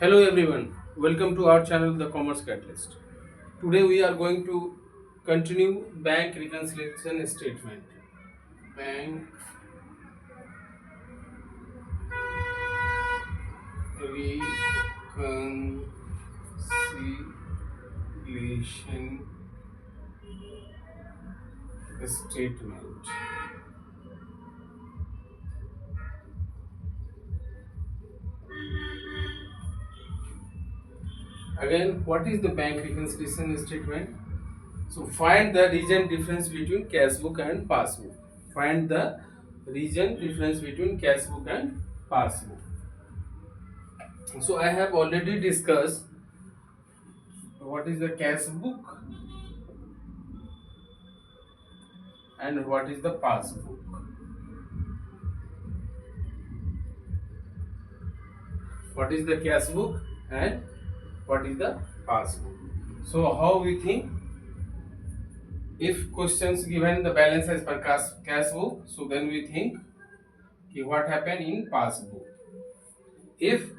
Hello everyone, welcome to our channel The Commerce Catalyst. Today we are going to continue bank reconciliation statement. Bank reconciliation statement. Again, what is the bank reconciliation statement? So find the region difference between cash book and passbook. Find the region difference between cash book and passbook. So I have already discussed what is the cash book and what is the passbook. What is the cash book and what is the passbook. So how we think, if questions given the balance as per cash book, so then we think कि what happened in passbook. If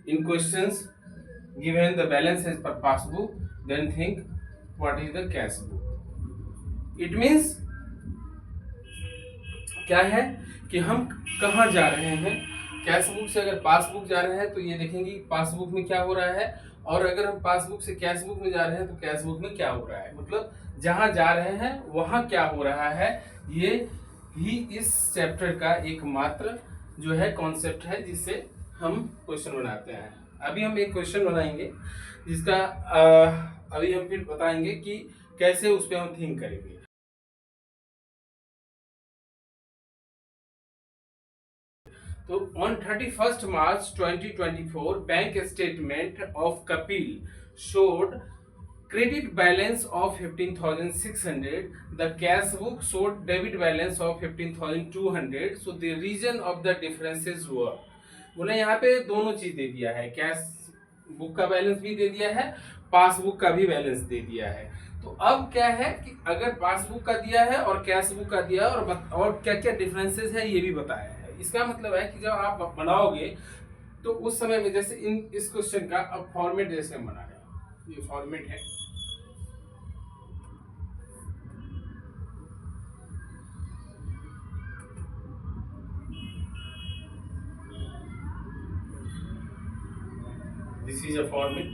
in questions given the balance as per passbook, then think what is the cash book. It means क्या है कि हम कहाँ जा रहे हैं, cash book से अगर पासबुक जा रहे हैं तो ये देखेंगे पासबुक में क्या हो रहा है, और अगर हम पासबुक से कैश बुक में जा रहे हैं तो कैश बुक में क्या हो रहा है, मतलब जहाँ जा रहे हैं वहाँ क्या हो रहा है। ये ही इस चैप्टर का एकमात्र जो है कॉन्सेप्ट है जिससे हम क्वेश्चन बनाते हैं। अभी हम एक क्वेश्चन बनाएंगे जिसका अभी हम फिर बताएंगे कि कैसे उस पर हम थिंक करेंगे। तो on 31st March 2024, bank statement of Kapil showed credit balance of 15,600. The cash book showed debit balance of 15,200. So the reason of the differences were, बोले यहाँ पे दोनों चीज दे दिया है, कैश बुक का बैलेंस भी दे दिया है, पासबुक का भी बैलेंस दे दिया है। तो अब क्या है कि अगर पासबुक का दिया है और कैश बुक का दिया है और क्या क्या डिफरेंसेस है ये भी बताया है। इसका मतलब है कि जब आप बनाओगे तो उस समय में जैसे इस क्वेश्चन का अब फॉर्मेट जैसे हम बना रहे हैं, ये फॉर्मेट है। This is a format,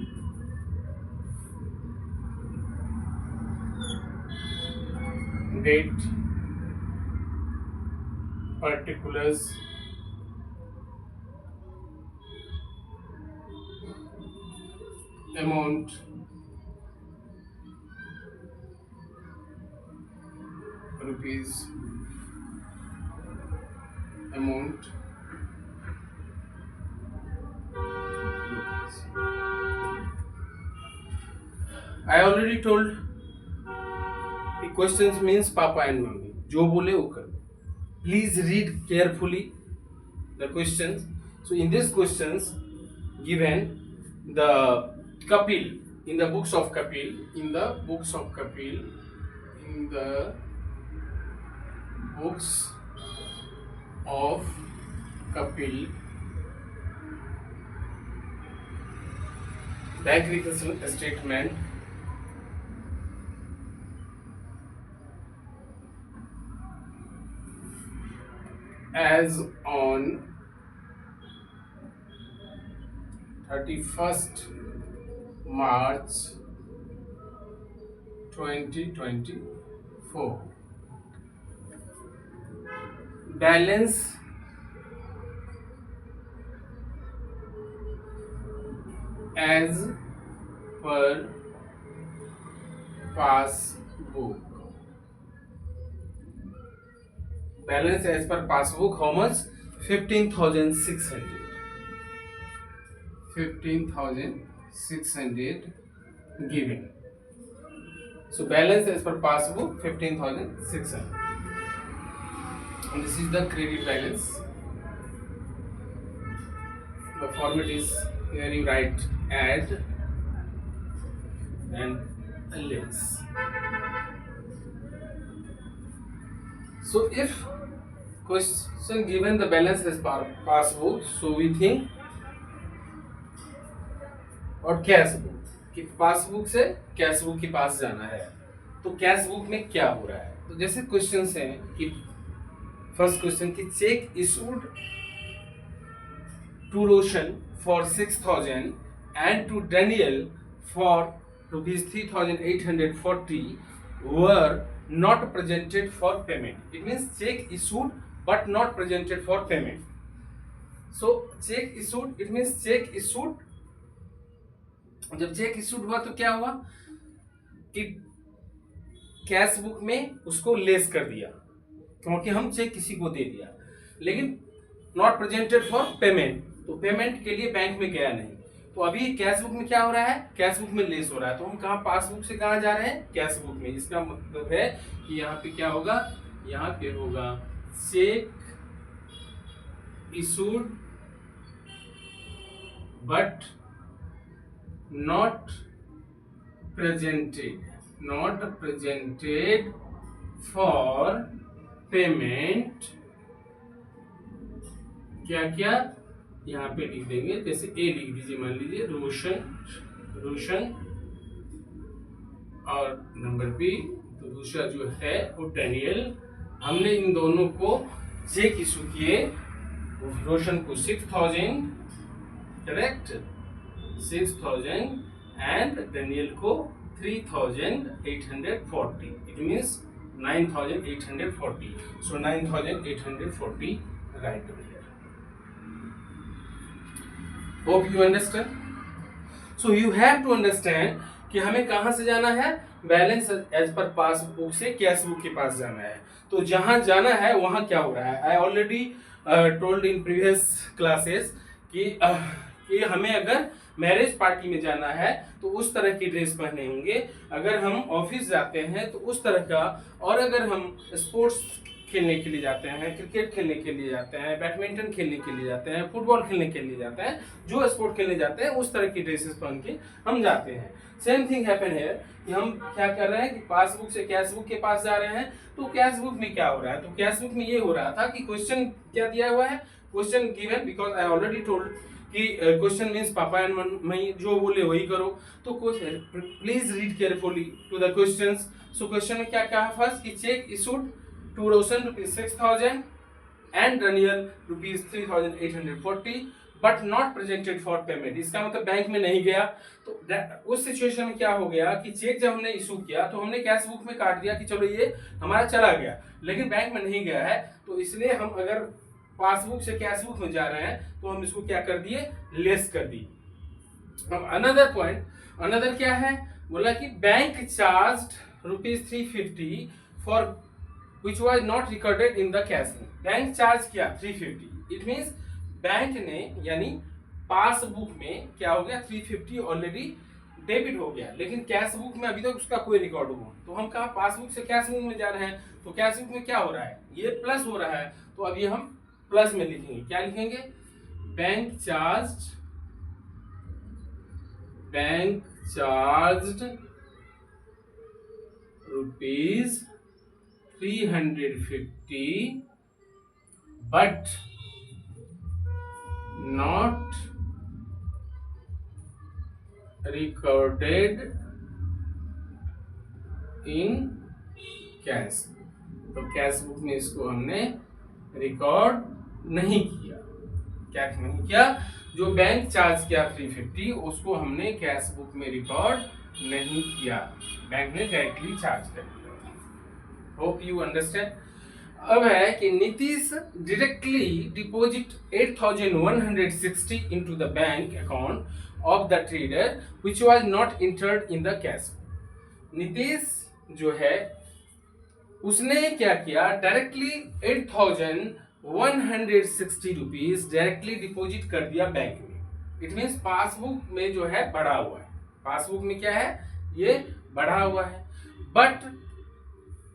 date, particulars, amount, rupees, amount, rupees. I already told the questions means papa and mummy, जो बोले वो करो. Please read carefully the questions. So in these questions given the Kapil, in the books of Kapil, in the books of Kapil, in the books of Kapil, bank reconciliation statement as on 31st March 2024. Balance as per passbook. Balance as per passbook, how much? 15,600. 15,600 given. So balance as per passbook 15,600. And this is the credit balance. The format is here, you write add and less. So if question given the balance as per passbook, so we think और cash book कि passbook से cash book के पास जाना है। तो cash book में क्या हो रहा है, तो जैसे क्वेश्चन है कि फर्स्ट क्वेश्चन की cheque issued to Roshan for 6,000 and to Daniel for rupees 3,840 were not presented for payment. It means check issued but not presented for payment. So check issued, it means check issued, जब check issued हुआ तो क्या हुआ कि cash book में उसको less कर दिया क्योंकि हम चेक किसी को दे दिया, लेकिन नॉट प्रेजेंटेड फॉर पेमेंट, तो पेमेंट के लिए बैंक में गया नहीं। तो अभी कैश बुक में क्या हो रहा है, कैश बुक में लेस हो रहा है। तो हम कहाँ पासबुक से कहाँ जा रहे हैं, कैश बुक में। इसका मतलब है कि यहाँ पे क्या होगा, यहाँ पे होगा check issued but not presented for payment। क्या क्या यहाँ पे लिख देंगे, जैसे ए लिख दीजिए, मान लीजिए रोशन और नंबर बी, तो दूसरा जो है वो डैनियल। हमने इन दोनों को चेक इशू किए, रोशन को 6,000 करेक्ट 6,000 एंड डेनियल को 3,840, it means 9,840। So 9,840 right over here. Hope you understand. So you have to understand कि हमें कहां से जाना है, बैलेंस एज पर पासबुक से कैश बुक के पास जाना है। तो जहां जाना है वहां क्या हो रहा है, आई already told in previous classes कि हमें अगर मैरिज पार्टी में जाना है तो उस तरह की ड्रेस पहने होंगे, अगर हम ऑफिस जाते हैं तो उस तरह का, और अगर हम स्पोर्ट्स खेलने के लिए जाते हैं, क्रिकेट खेलने के लिए जाते हैं, बैडमिंटन खेलने के लिए जाते हैं, फुटबॉल खेलने के लिए जाते हैं, जो स्पोर्ट खेलने जाते हैं उस तरह की ड्रेसेस पहन के हम जाते हैं। सेम थिंग हैपन है कि हम क्या कर रहे हैं कि पासबुक से कैश बुक के पास जा रहे हैं। तो कैश बुक में क्या हो रहा है, तो कैश बुक में ये हो रहा था कि क्वेश्चन क्या दिया हुआ है, question given, because I already told कि क्वेश्चन मीन्स पापा एंड मम्मी जो बोले वही करो। तो please read carefully to the questions. So question में क्या कहा फर्स्ट कि cheque issued to Roshan rupees 6,000 and Daniel rupees 3,840 but not presented for payment. इसका मतलब बैंक में नहीं गया। तो उस सिचुएशन में क्या हो गया कि चेक जब हमने इशू किया तो हमने कैश बुक में काट दिया कि चलो ये हमारा चला गया, लेकिन बैंक में नहीं गया है। तो इसलिए हम अगर पासबुक से कैश बुक में जा रहे हैं तो हम इसको क्या कर दिए, लेस कर दी। अब अनदर पॉइंट, अनदर क्या है, बोला कि bank charged rupees 350 for which was not recorded in the cash book. Bank charge किया 350, इट मींस बैंक ने यानी पासबुक में क्या हो गया 350 ऑलरेडी डेबिट हो गया, लेकिन कैश बुक में अभी तक उसका कोई रिकॉर्ड हुआ। तो हम कहा पासबुक से कैश बुक में जा रहे हैं, तो कैश बुक में क्या हो रहा है, ये प्लस हो रहा है। तो अभी हम प्लस में लिखेंगे, क्या लिखेंगे, bank charged rupees 350 but not recorded in cash. तो कैश बुक में इसको हमने रिकॉर्ड नहीं किया। क्या नहीं किया, जो बैंक चार्ज किया 350 उसको हमने कैश बुक में रिकॉर्ड नहीं किया, बैंक ने डायरेक्टली चार्ज कर दिया। Hope you understand. अब है कि Nitish directly deposit 8,160 into the bank account of the trader which was not entered in the cash book. Nitish जो है उसने क्या किया, डायरेक्टली 8,160 रुपीज डायरेक्टली डिपॉजिट कर दिया बैंक में। इट मीन्स पासबुक में जो है बढ़ा हुआ है, पासबुक में क्या है, ये बढ़ा हुआ है, बट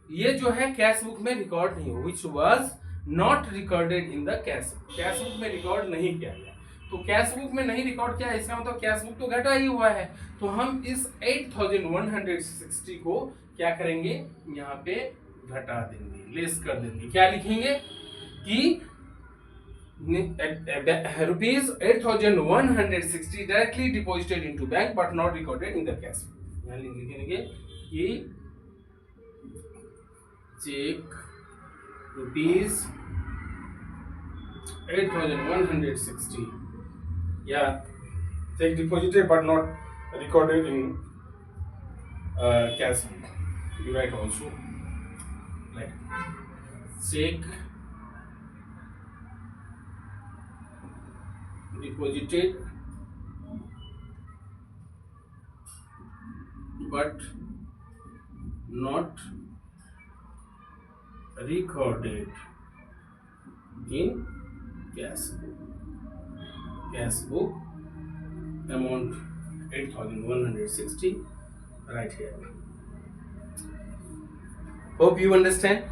ये जो है कैश बुक में रिकॉर्ड नहीं हो, which was not recorded in the cash book. Cash book में रिकॉर्ड नहीं किया गया, तो कैश बुक में नहीं रिकॉर्ड किया, इसका मतलब कैश बुक तो घटा ही हुआ है। तो हम इस 8,160 को क्या करेंगे, यहाँ पे घटा देंगे, लेस कर देंगे। क्या लिखेंगे कि rupees 8,160 directly deposited into bank but not recorded in the cash. यहाँ लिखेंगे कि check rupees 8,160 yeah check deposited but not recorded in cash. You write also like check deposited but not recorded in cash book amount 8,160 right here. Hope you understand.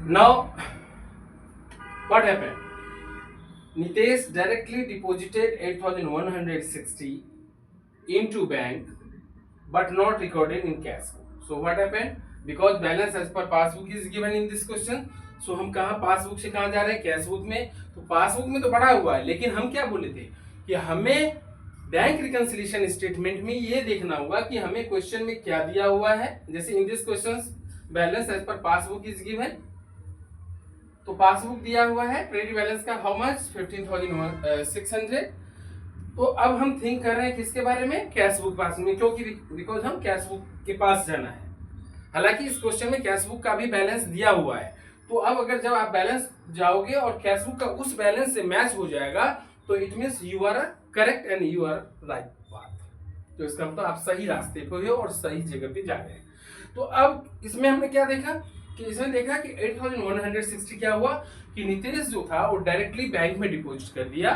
Now what happened? Nitesh directly deposited 8,160 into bank but not recorded in cash book. So what happened? Because balance as per passbook is given in this question. So हम कहाँ passbook से कहाँ जा रहे हैं? Cash book में. तो passbook में तो बढ़ा हुआ है, लेकिन हम क्या बोले थे कि हमें बैंक रिकंसिलिएशन स्टेटमेंट में ये देखना होगा कि हमें क्वेश्चन में क्या दिया हुआ है. जैसे in this question balance as per passbook is given, तो पासबुक दिया हुआ है क्रेडिट बैलेंस का हाउ मच 15,600. तो अब हम थिंक कर रहे हैं किसके बारे में? कैश बुक पास में, क्योंकि बिकॉज हम कैश बुक के पास जाना है. हालांकि इस क्वेश्चन में कैश बुक का भी बैलेंस दिया हुआ है. तो अब अगर जब आप बैलेंस जाओगे और कैश बुक का उस बैलेंस से मैच हो जाएगा तो it means you are correct and you are right path. तो इसका मतलब आप सही रास्ते पे हो और सही जगह पे जा रहे हैं. तो अब इसमें हमने क्या देखा कि इसमें देखा कि 8,160 क्या हुआ कि नितेश जो था वो डायरेक्टली बैंक में डिपॉजिट कर दिया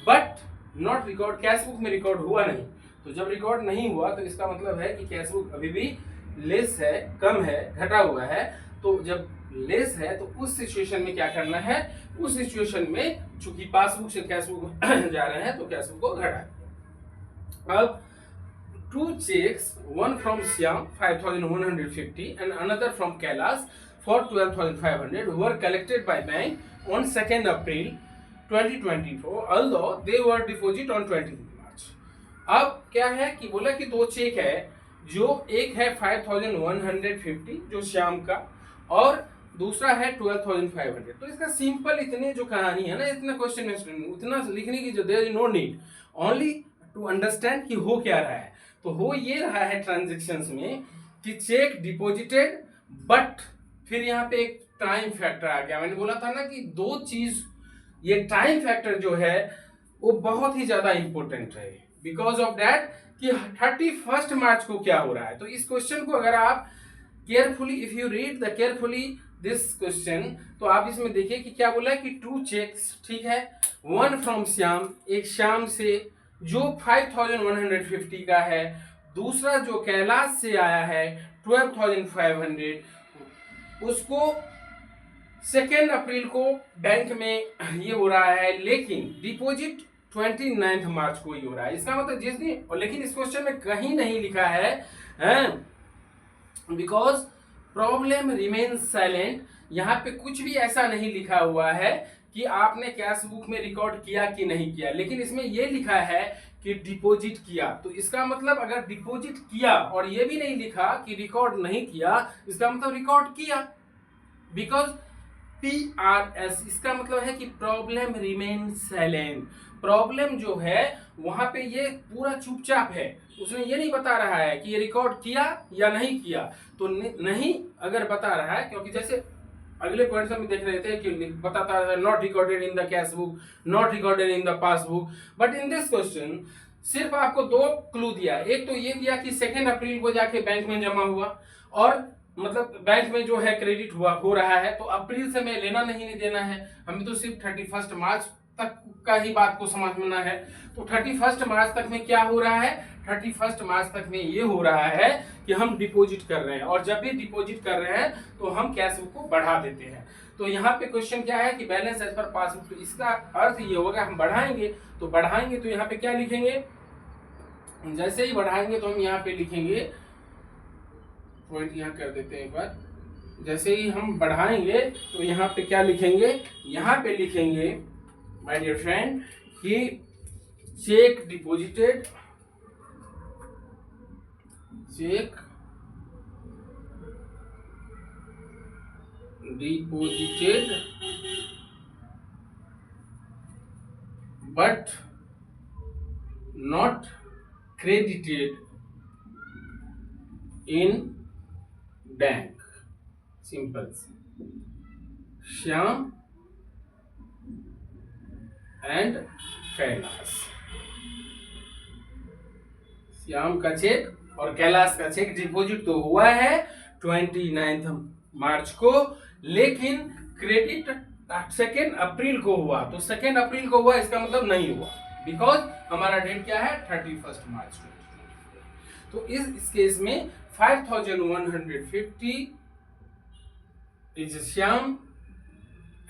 but not record, cash book में रिकॉर्ड हुआ नहीं. तो जब रिकॉर्ड नहीं हुआ तो इसका मतलब है कि कैश बुक अभी भी लेस है, कम है, घटा हुआ है. तो जब लेस है तो उस सिचुएशन में क्या करना है? उस सिचुएशन में चूंकि पासबुक से कैश बुक जा रहे हैं तो कैश बुक को घटा. अब two checks, one from Shyam 5,150 and another from Kailash for 12,500 were collected by bank on 2nd April 2024 although they were deposited on 20th March. अब क्या है कि बोला कि दो चेक है, जो एक है 5,150 जो श्याम का और दूसरा है 12,500. तो इसका सिंपल इतने जो कहानी है ना, इतना क्वेश्चन में उतना लिखने की जो there is no need, only to understand कि हो क्या रहा है. तो हो ये रहा है ट्रांजेक्शन्स में कि चेक डिपॉजिटेड बट फिर यहाँ पे एक टाइम फैक्टर आ गया. मैंने बोला था ना कि दो चीज, ये टाइम फैक्टर जो है वो बहुत ही ज्यादा इंपॉर्टेंट है बिकॉज ऑफ दैट कि 31 मार्च को क्या हो रहा है. तो इस क्वेश्चन को अगर आप carefully if you read the carefully this question तो आप इसमें देखिए कि क्या बोला है कि टू चेक्स, ठीक है, वन फ्रॉम श्याम, एक श्याम से जो 5,150 का है, दूसरा जो कैलाश से आया है 12,500, उसको 2 अप्रैल को बैंक में ये हो रहा है, लेकिन डिपॉजिट 29 मार्च को ही हो रहा है. इसका मतलब जिस दिन, लेकिन इस क्वेश्चन में कहीं नहीं लिखा है बिकॉज प्रॉब्लम रिमेन्स साइलेंट. यहाँ पे कुछ भी ऐसा नहीं लिखा हुआ है कि आपने कैश बुक में रिकॉर्ड किया कि नहीं किया, लेकिन इसमें यह लिखा है कि डिपॉजिट किया. तो इसका मतलब अगर डिपॉजिट किया और ये भी नहीं लिखा कि रिकॉर्ड नहीं किया, इसका मतलब रिकॉर्ड किया बिकॉज PRS, इसका मतलब है कि प्रॉब्लम रिमेन साइलेंट. प्रॉब्लम जो है वहां पे ये पूरा चुपचाप है, उसने ये नहीं बता रहा है कि ये रिकॉर्ड किया या नहीं किया. तो नहीं अगर बता रहा है, क्योंकि जैसे अगले पॉइंट में देख रहे थे कि बताता है not recorded in the cash book, not recorded in the passbook, but in this question सिर्फ आपको दो क्लू दिया. एक तो ये दिया कि 2 अप्रैल को जाके बैंक में जमा हुआ और मतलब बैंक में जो है क्रेडिट हुआ हो रहा है, तो अप्रैल से मैं लेना नहीं देना है, हमें तो सिर्फ 31 मार्च तक का ही बात को समझना है. तो 31 मार्च तक में क्या हो रहा है? 31 मार्च तक में ये हो रहा है कि हम डिपॉजिट कर रहे हैं, और जब भी डिपॉजिट कर रहे हैं तो हम कैश बुक को बढ़ा देते हैं. तो यहाँ पे क्वेश्चन क्या है कि बैलेंस एज पर पासबुक. तो इसका अर्थ ये होगा हम बढ़ाएंगे तो यहाँ पे क्या लिखेंगे? जैसे ही बढ़ाएंगे तो हम यहाँ पे लिखेंगे, पॉइंट यहाँ कर देते हैं एक बार. जैसे ही हम बढ़ाएंगे तो यहाँ पे क्या लिखेंगे? यहाँ पे लिखेंगे माय डियर फ्रेंड कि check deposited but not credited in bank. Simple. Shyam and Kailash, Shyam का चेक और कैलाश का चेक डिपॉजिट तो हुआ है 29 मार्च को, लेकिन क्रेडिट 2 अप्रैल को हुआ। तो 2 अप्रैल को हुआ इसका मतलब नहीं हुआ, बिकॉज हमारा डेट क्या है 31 मार्च 2024। तो इस केस में 5150 इज श्याम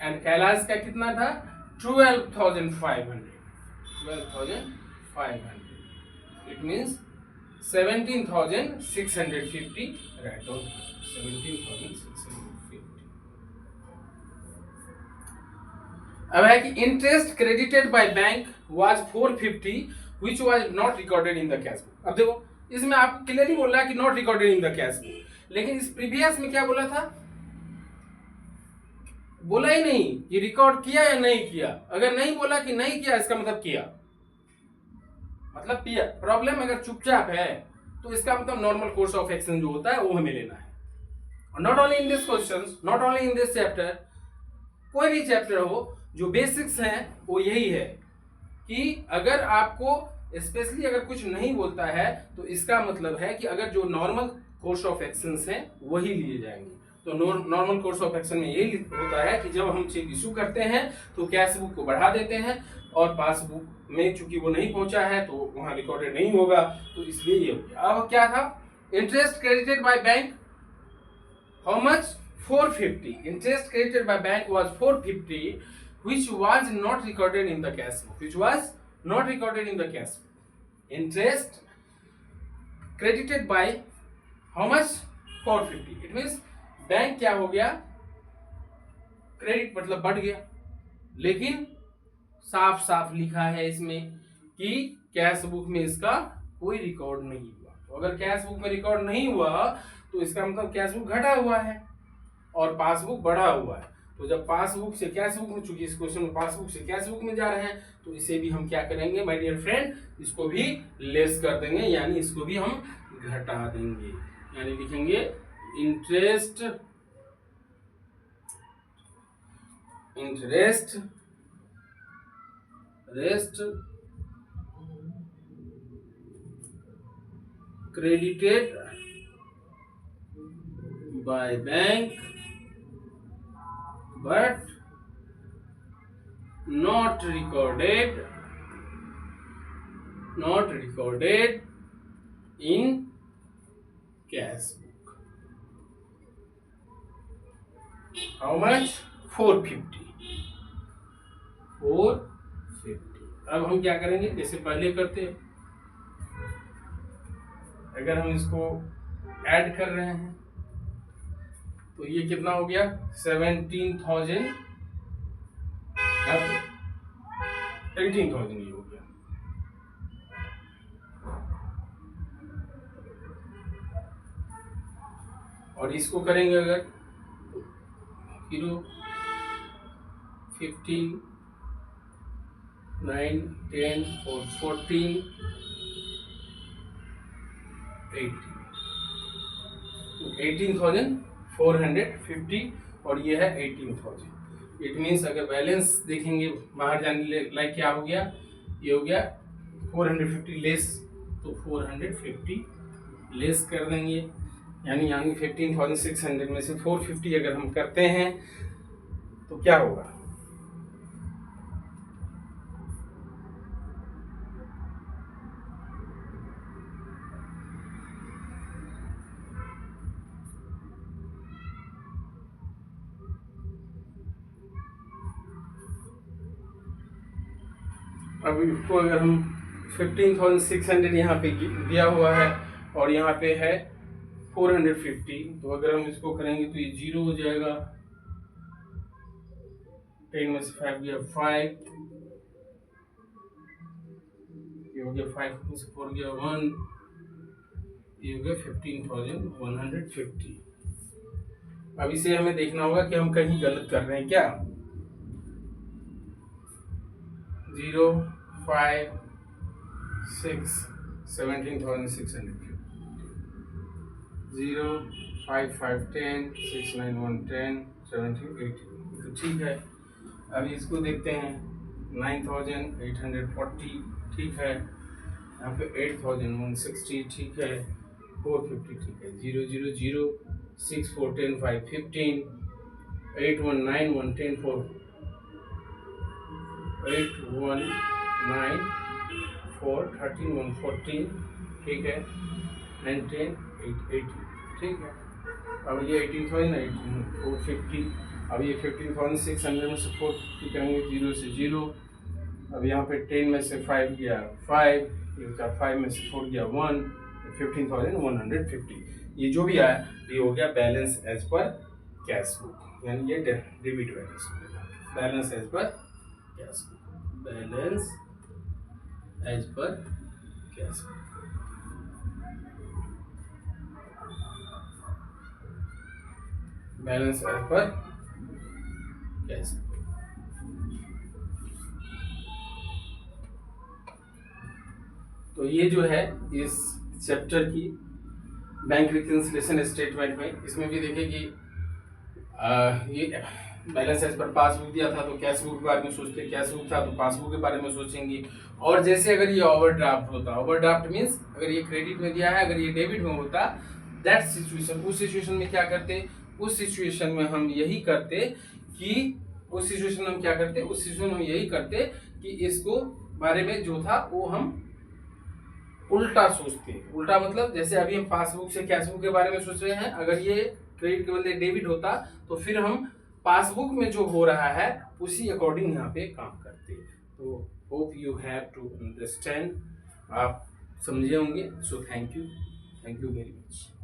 एंड कैलाश का कितना था 12,500। It means 17,650 write down 17,650। अब है कि interest credited by bank was 450 which was not recorded in the cash book. अब देखो इसमें आपको क्लियरली बोल रहा है कि not recorded in the cash book, लेकिन इस प्रीवियस में क्या बोला था, बोला ही नहीं कि रिकॉर्ड किया या नहीं किया। अगर नहीं बोला कि नहीं किया इसका मतलब किया, मतलब किया। प्रॉब्लम अगर चुपचाप है तो इसका मतलब नॉर्मल कोर्स ऑफ एक्शन जो होता है वो हमें लेना है। और not only in this question, not only in this chapter, कोई भी चैप्टर हो जो बेसिक्स हैं वो यही है कि अगर आपको स्पेशली अगर कुछ नहीं बोलता है तो इसका मतलब है कि अगर जो नॉर्मल कोर्स ऑफ एक्शंस हैं वही लिए जाएंगे। तो नॉर्मल कोर्स ऑफ एक्शन में यही होता है कि जब हम चेक इशू करते हैं तो कैश बुक को बढ़ा देते हैं और पासबुक में चूंकि वो नहीं पहुंचा है तो वहां रिकॉर्डेड नहीं होगा, तो इसलिए ये हो गया। अब क्या था, interest credited by bank how much 450, interest credited by bank was 450 which was not recorded in the cash book, which was not recorded in the cash book. Interest credited by how much 450, it means bank क्या हो गया, credit मतलब बढ़ गया, लेकिन साफ साफ लिखा है इसमें कि कैश बुक में इसका कोई रिकॉर्ड नहीं हुआ। तो अगर कैश बुक में रिकॉर्ड नहीं हुआ तो इसका मतलब कैश बुक घटा हुआ है और पासबुक बढ़ा हुआ है। तो जब पासबुक से कैश बुक में, चूंकि इस क्वेश्चन में पासबुक से कैश बुक में जा रहे हैं तो इसे भी हम क्या करेंगे माय डियर फ्रेंड, इसको भी लेस कर देंगे, यानी इसको भी हम घटा देंगे, यानी लिखेंगे interest credited by bank but not recorded in cash book. How much? 450. अब हम क्या करेंगे, जैसे पहले करते हैं, अगर हम इसको ऐड कर रहे हैं तो ये कितना हो गया 17,000, 18,000 ये हो गया। और इसको करेंगे अगर 0, 15, 9, 10 और 14, 18,450 और ये है 18,000। इट मीन्स अगर बैलेंस देखेंगे बाहर जाने लाइक क्या हो गया, ये हो गया 450 लेस, तो 450 लेस कर देंगे, यानी 15,600 में से 450 अगर हम करते हैं तो क्या होगा, अब इसको अगर हम 15,600 यहाँ पे दिया हुआ है और यहाँ पे है 450, तो अगर हम इसको करेंगे तो ये 0 हो जाएगा, 10 में से 5 गया 5, हो गया 5 में से 4 गया 1, ये हो गया 15,150। अब इसे हमें देखना होगा कि हम कहीं गलत कर रहे हैं क्या। 0, 5, 6, 17,650, 0, 5, 5, 10, 6, 9, 1, 10, 17, 18, तो ठीक है। अभी इसको देखते हैं 9,840, ठीक है। यहाँ पे 8,160, ठीक है। 450, ठीक है। 0, 0, 0, 6, 4, 10, 5, 15, 8, 1, 9, 1, 10, 4, 8, 1, 9, 4, 13, 1, 14, ठीक है। 9, 10, 8, 18, ठीक है। अब ये 18,450, अब ये 15,600 में से 450 करेंगे 0 से 0। अब यहाँ पे 10 में से 5 गया 5, 5 में से 4 गया 1, 15,150। ये जो भी आया ये हो गया balance as per cash book, यानी ये debit balance, balance as per cash book, balance as per cash book, balance as per cash book. तो ये जो है इस चैप्टर की बैंक रिकन्सिलिएशन स्टेटमेंट में, इसमें भी देखिए कि ये बैलेंस एज पर पासबुक दिया था तो कैश बुक के बारे में सोचते, कैश बुक था तो पासबुक के बारे में सोचेंगे। और जैसे अगर ये ओवरड्राफ्ट होता, ओवरड्राफ्ट मीन्स अगर ये क्रेडिट में दिया है, अगर ये डेबिट में होता, दैट सिचुएशन, उस सिचुएशन में क्या करते, उस सिचुएशन में हम यही करते कि उस सिचुएशन में हम क्या करते, उस सिचुएशन में हम यही करते कि इसको बारे में जो था वो हम उल्टा सोचते। उल्टा मतलब जैसे अभी हम पासबुक से कैश बुक के बारे में सोच रहे हैं, अगर ये क्रेडिट के बदले डेबिट होता तो फिर हम पासबुक में जो हो रहा है उसी अकॉर्डिंग यहाँ पे काम करते। तो hope you have to understand, आप समझे होंगे। So thank you very much.